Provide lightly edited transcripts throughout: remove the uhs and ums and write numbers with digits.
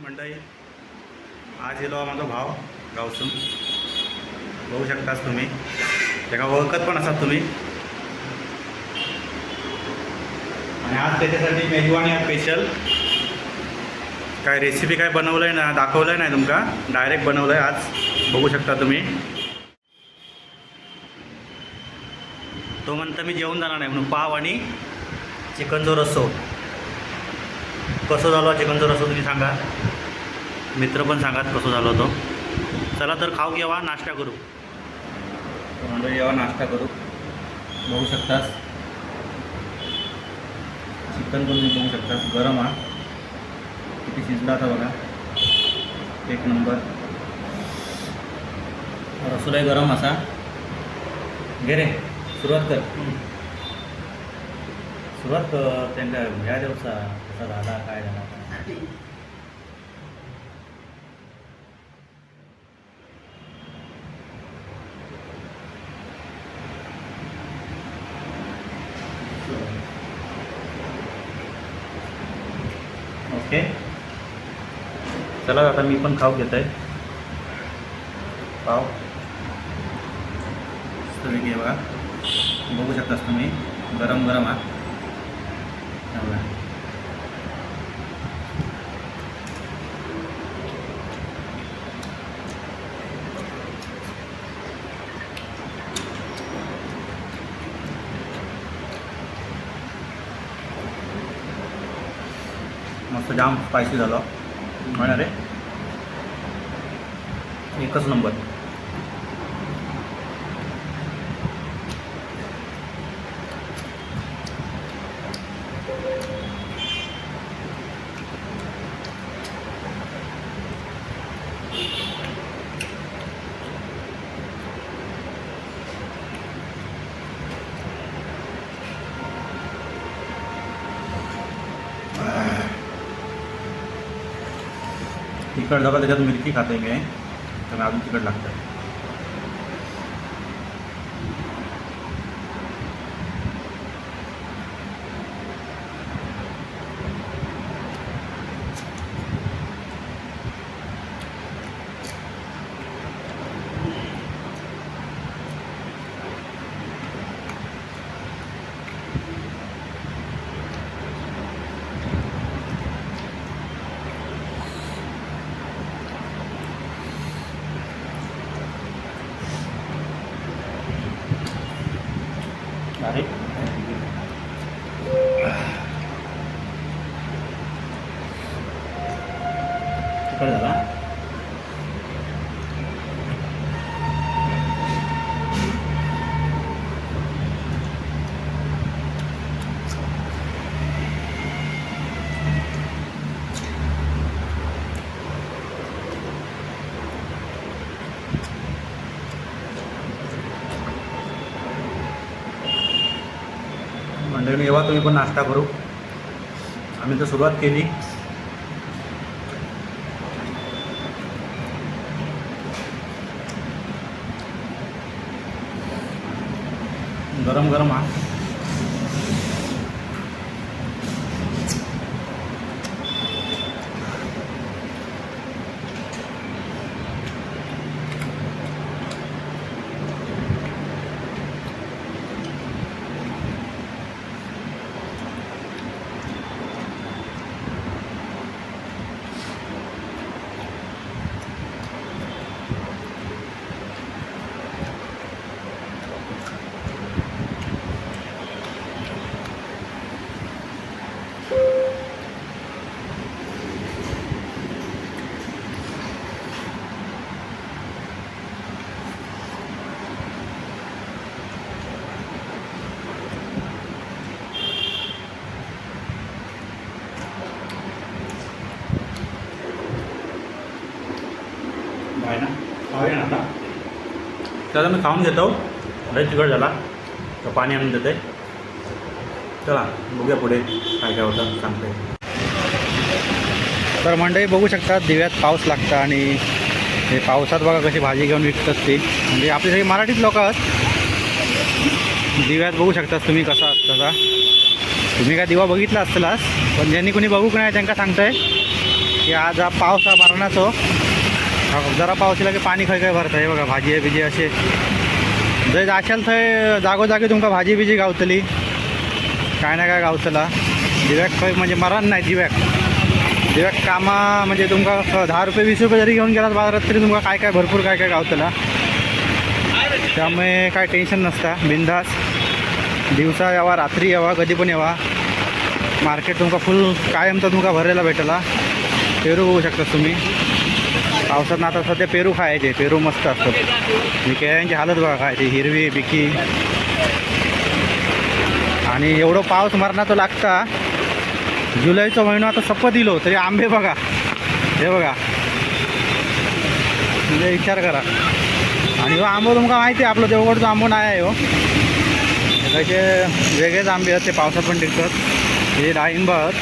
मंडळी आज येलो माझा भाव गावसून बघू शकताच तुम्ही त्याला ओळखत पण असाल तुम्ही. आणि आज त्याच्यासाठी मेजवानी आहे स्पेशल. काय रेसिपी काय बनवलं आहे ना, दाखवलं आहे नाही तुमका, डायरेक्ट बनवलं आहे आज. बघू शकता तुम्ही. तो म्हणता मी जेवण जाणार नाही म्हणून पाव आणि चिकनचो रस्सो. कसं झालं चिकनचा रस्सा तुम्ही सांगा, मित्र पण सांगा कसं झालं तो. चला तर खाऊ घ्यावा, नाश्ता करू. मंडळी जेव्हा नाश्ता करू. बघू शकतास चिकन पण तुम्ही बघू शकतास, गरम हा किती शिजला होता बघा, एक नंबर. रसोई गरम असा. घे रे, सुरुवात कर. सुरुवात कर. त्यांना ह्या दिवसा कसा झाला काय झाला. ओके चला आता मी पण खाऊ घेत आहे पाव. घे बघा, बघू शकतास तुम्ही, गरम गरम हा. मस्त जाम स्पायसी झालं म्हणा रे, एकच नंबर. तिखट झालं, त्याच्यात मिरची खाते मी, तर अजून तिखट लागतं. अरे तिखट झाला. मंडळी येवा तुम्ही पण नाश्ता करू. आम्ही तर सुरुवात केली. गरम गरम हा. आहे ना, खाऊया ना आता. त्याला मी खाऊन घेतो. लय तिखट झाला तर पाणी आणून देते. चला बघूया पुढे काय काय होतं सांगते. तर मंडळी बघू शकता दिव्यात पाऊस लागतं आणि हे पावसात बघा कशी भाजी घेऊन विकतात ती. म्हणजे आपली सगळी मराठीच लोक आहेत. दिव्यात बघू शकतात तुम्ही कसा असतं का. तुम्ही काय दिवा बघितला असतलास, पण ज्यांनी कोणी बघूक नाही त्यांना सांगताय की आज हा पाऊस हा मरणाचो जरा पाऊस येला की पाणी खंय खंय भरता. हे बघा भाजी बिजी असे जर जाशाल थंय जागोजागी तुमका भाजी बिजी गावतली, काय ना काय गावतला. दिव्याक खंय म्हणजे मरण नाही. दिव्याक कामा म्हणजे तुमका 10 रुपये 20 रुपये जरी घेऊन गेलात बाजारात तरी तुमका काय काय भरपूर काय काय गावतला. त्यामुळे काय टेन्शन नसता. बिंदास दिवसा यावा रात्री यावा कधी पण यावा. मार्केट तुमका फुल कायमचा तुमका भरायला भेटला. पेरू बघू शकता तुम्ही. पावसात आता सध्या पेरू खायचे. पेरू मस्त असतात. मी केळ्यांची हालत बघा खायची हिरवी बिकी. आणि एवढं पाऊस मरणाचं लागता. जुलैचा महिना आता सपत दिलो तरी आंबे बघा. हे बघा म्हणजे विचार करा. आणि हो आंबो तुमका माहिती आहे आपलं देवगडचा आंबो नाही आहे. हो त्याचे वेगळेच आंबे आहेत ते पावसात पण टिकतात. हे डाळिंब आहेत.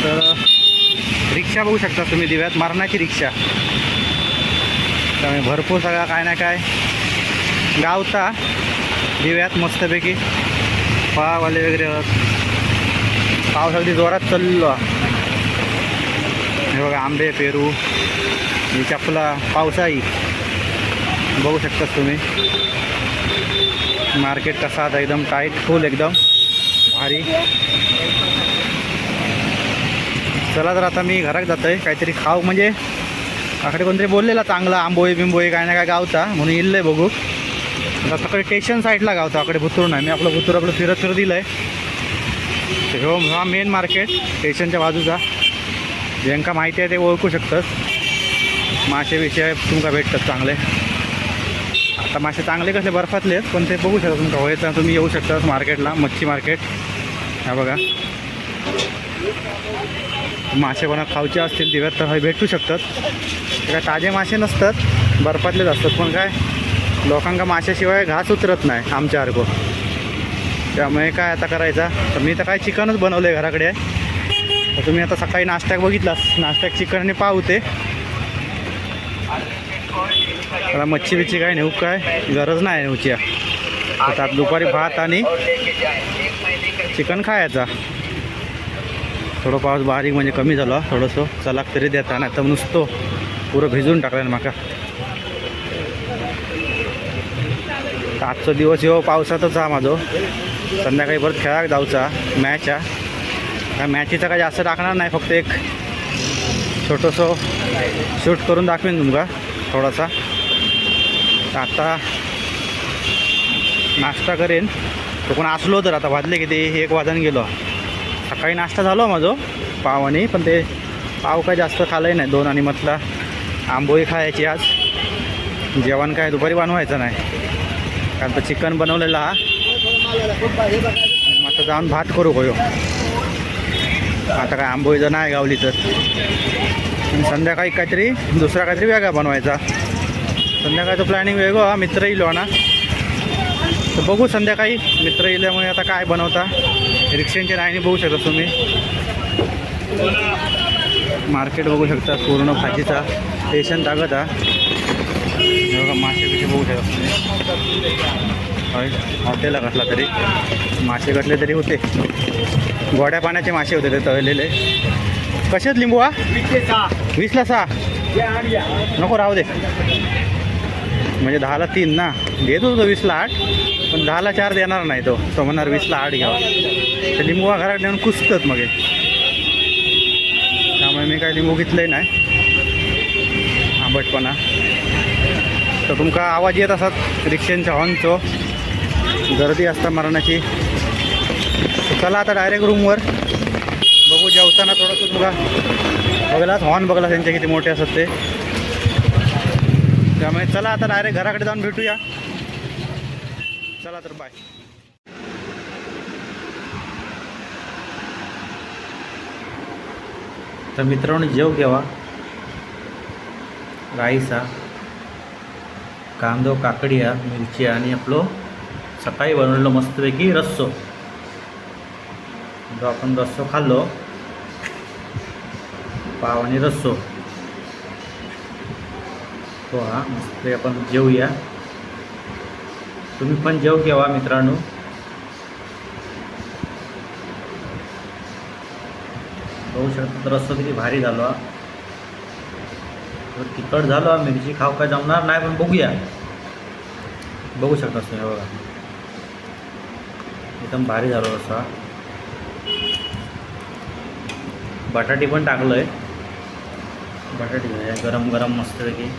तर रिक्षा बघू शकता तुम्ही दिव्यात मरणाची रिक्षा. त्यामुळे भरपूर सगळा काय ना काय गावता दिव्यात मस्तपैकी. पावाले वगैरे पाऊस अगदी जोरात चाललो. हे बघा आंबे पेरू ही चपला पावसाई बघू शकता तुम्ही. मार्केट कसा आता एकदम टाईट फुल एकदम भारी. चला तर आता मी घरात जातो आहे. काहीतरी खाऊ म्हणजे आकडे कोणतरी बोललेला चांगला आंबोळी बिंबोळी काय ना काय गावता म्हणून येईल आहे बघू. आता सकाळी स्टेशन साईडला गावता आकडे भुतूर नाही. मी आपलं फिरत दिलं आहे. हा मेन मार्केट स्टेशनच्या बाजूचा. ज्यांका माहिती आहे ते ओळखू शकतात. मासे विषय तुमका भेटतात चांगले. आता मासे चांगले कसले बर्फातले आहेत पण ते बघू शकता तुमका व्हायचं. तुम्ही येऊ शकता मार्केटला मच्छी मार्केट. हा बघा मासे कोणा खाऊचे असतील दिव्यात तर भेटू शकतात. काय ताजे मासे नसतात बर्फातलेच असतात. पण काय लोकांका माशाशिवाय घास उतरत नाही आमच्यासारखं. त्यामुळे काय आता करायचा तर मी तर काय चिकनच बनवलं आहे घराकडे. तर तुम्ही आता सकाळी नाश्त्याक बघितलास. नाश्त्याक चिकनने पावते. त्याला मच्छी बिच्छी काय नेऊ काय गरज नाही नेऊची. आता दुपारी भात आणि चिकन खायचा. थोडं पाऊस बारीक म्हणजे कमी झालं थोडंसं चलाक तरी देता नाही तर नुसतो पुरं भिजून टाकलं माका. आजचा दिवस येऊ पावसातच हा माझं. संध्याकाळी परत खेळायला जाऊचा मॅच आहे. काय मॅचीचा काय जास्त टाकणार नाही. फक्त एक छोटंसं शूट करून दाखवेन तुमका थोडासा. आता नाश्ता करेन तो पण असलो तर. आता वाजले किती 1 वाजून गेलो. सकाळी नाश्ता झालो माझं पाव आणि पण ते पाव काय जास्त खाल्लंही नाही. 2 आणि म्हटलं आंबोळी खायची आज. जेवण काय दुपारी बनवायचं नाही कारण तर चिकन बनवलेलं हा. मग आता जाऊन भात करू गयो. आता काय आंबोळी जर नाही गावली तर संध्याकाळी काहीतरी दुसरा काहीतरी वेगळा बनवायचा. संध्याकाळचं प्लॅनिंग वेगळं. मित्र येईल ना तर बघू संध्याकाळी. मित्र येल्यामुळे आता काय बनवता. रिक्षांच्या लाईनी बघू शकता तुम्ही. मार्केट बघू शकता पूर्ण भाजीचा. स्टेशन टाकत हा. बघा मासे बिशे बघू शकता तुम्ही. हॉटेलला घातला तरी मासे घातले तरी होते. गोड्या पाण्याचे मासे होते ते तळलेले. कसे आहेत लिंबू हा 20ला 6 नको राहू दे. म्हणजे 10ला 3 ना. देतो तो 20ला 8 पण 10ला 4 देणार नाही तो. तो म्हणणार 20ला 8 घ्यावा. ते लिंबू हा घरात नेऊन कुसतात मग. त्यामुळे मी काय लिंबू घेतलंही नाही. आंबटपणा तर तुमका आवाज येत असतात रिक्षांच्या हॉर्नचो. गर्दी असता मरणाची. चला आता डायरेक्ट रूमवर बघू. जेवताना थोडंसं तुला बघलाच हॉर्न बघला त्यांचे किती मोठे असतात ते. त्यामुळे चला आता डायरेक्ट घराकडे जाऊन भेटूया. चला तर बाय. तर मित्रांनो जेव घ्यावा. राईस हा कांदो काकडी हा मिरची आणि आपलं सकाळी बनवलेलं मस्तपैकी रस्सो. जो आपण रस्सो खाल्लो पाव आणि रस्सो तो हा मस्त आपण जेवूया. तुम्ही पण जेव घ्यावा मित्रांनो. बघू शकता तर रस्ता किती भारी झालो हा. तिखट झालो हा. मिरची खाऊ काय जमणार नाही पण बघूया. बघू शकता तुम्ही बघा एकदम भारी झालो रस्सा. बटाटी पण टाकलं आहे. बटाटी गरम गरम मस्तपैकी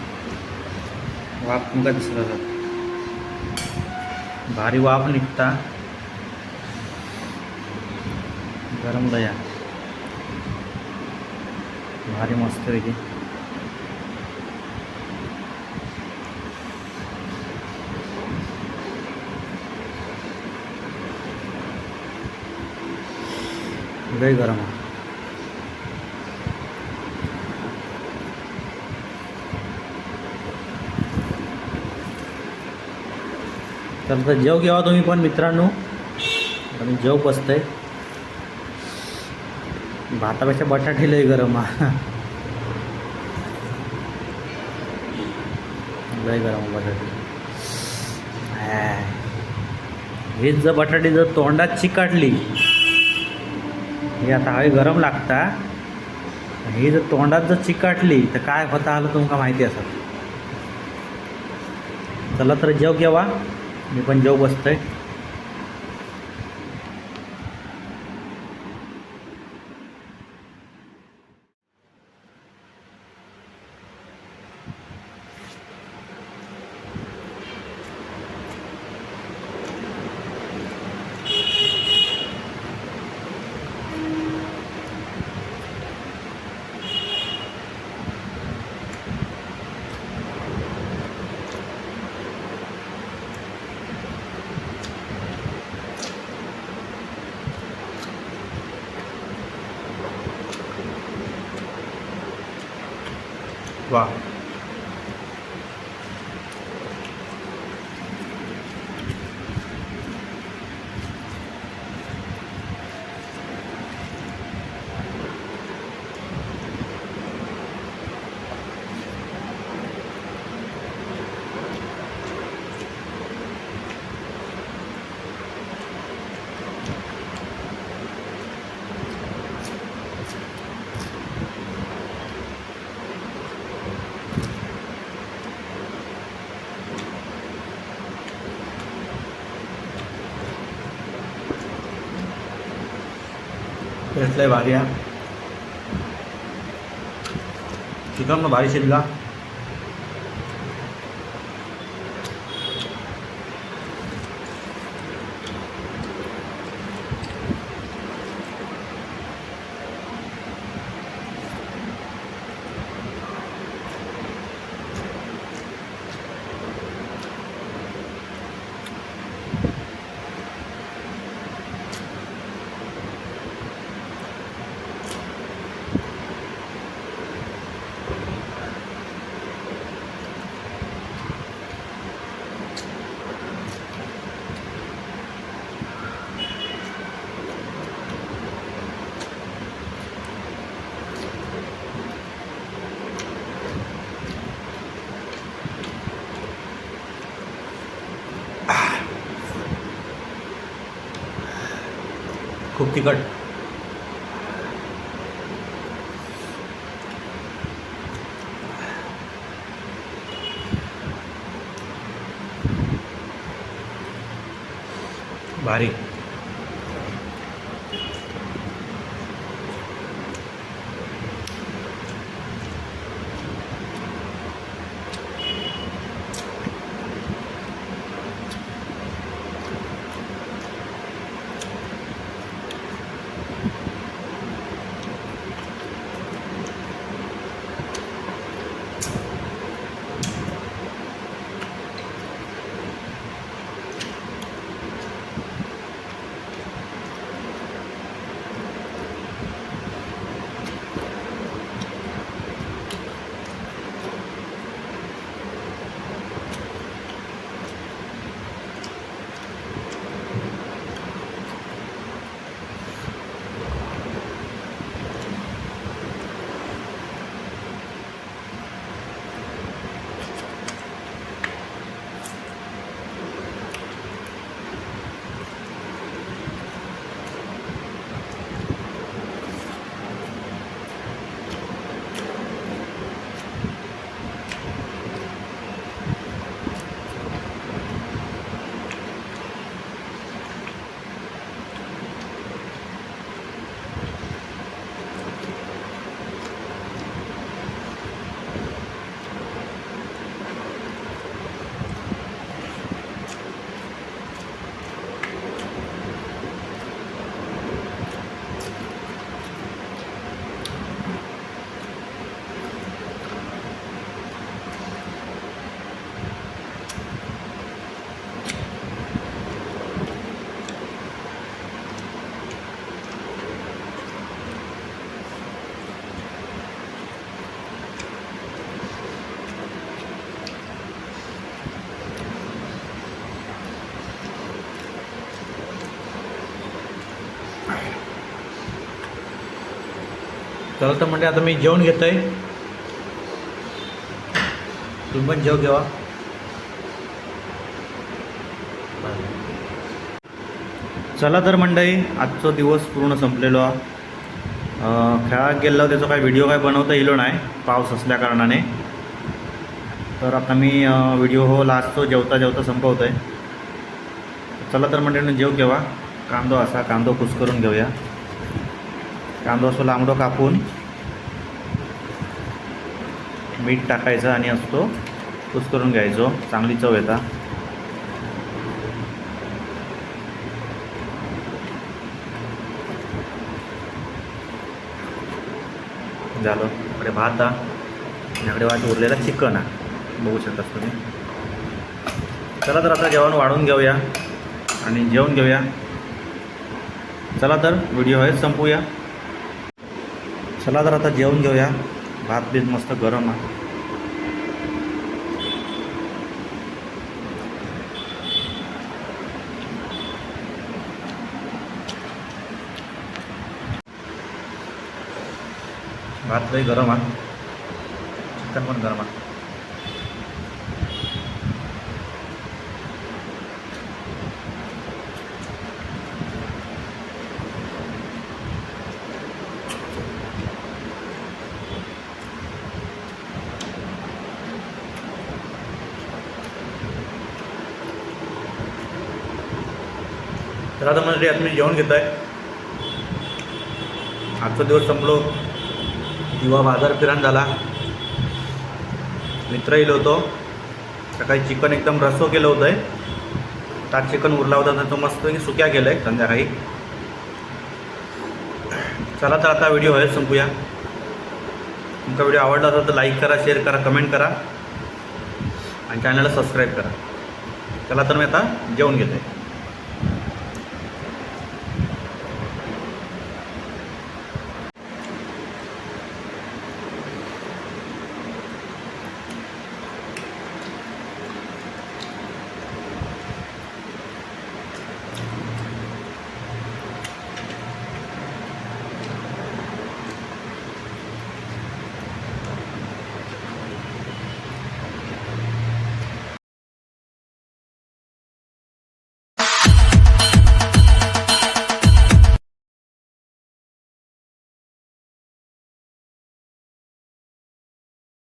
वाफ मुका दिसला भारी वाफ निघता. गरम दया भारी मस्तपैकी. लय गरम आहे. तर जेव घ्यावा तुम्ही पण मित्रांनो. आणि जेव बसतंय. भातापेक्षा बटाटे लय गरम आहे. लय गरम बटाटे. हीच जर बटाटी जर तोंडात चिकाटली ही आता हवे गरम लागता. ही जर तोंडात जर चिकाटली तर काय होता आलं तुमका माहिती असत. चला तर जेव घ्यावा. मी पण जेव बसतोय. वाह टेस्ट लय भारी आहे. चिकन पण भारी शिजला. खूप तिखट. भारी. चला तर म्हणजे आता मी जेवण घेतो आहे. तुम्ही पण जेव घेवा. चला तर मंडळी, आजचा दिवस पूर्ण संपलेलो आहे. खेळात गेलो त्याचा काही व्हिडिओ काय बनवता येलो नाही पाऊस असल्या कारणाने. तर आता मी व्हिडिओ हो लास्टचा जेवता जेवता संपवतो आहे. चला तर मंडळीने जेव घेवा. कांदो कुस करून घेऊया. कांदो असो लांबडो कापून मीठ टाकायचं आणि असतो कुस करून घ्यायचो. चांगली चव येता. झालं. इकडे भात आणि इकडे भात उरलेला चिकन आहे, बघू शकता तुम्ही. चला तर आता जेवण वाढून घेऊया आणि जेवण घेऊया. चला तर व्हिडिओ आहे संपूया. चला तर आता जेवण घेऊया. भात बीत मस्त गरम आहे. भात लई गरम आहे, चिकन पण गरम आहे. तर आता म्हणजे आता मी जेवण घेतो आहे. आजचा दिवस संपलो. दिवा बाजार फिरान झाला. मित्र येलो होतो. सकाळी चिकन एकदम रस्सो केलं होतं आहे. त्यात चिकन उरला होता तर तो मस्त सुक्या केलं आहे संध्याकाळी. चला तर आता व्हिडिओ आहे संपूया. तुमचा व्हिडिओ आवडला असेल तर लाईक करा, शेअर करा, कमेंट करा आणि चॅनलला सबस्क्राईब करा. चला तर मी आता जेवण घेतो आहे.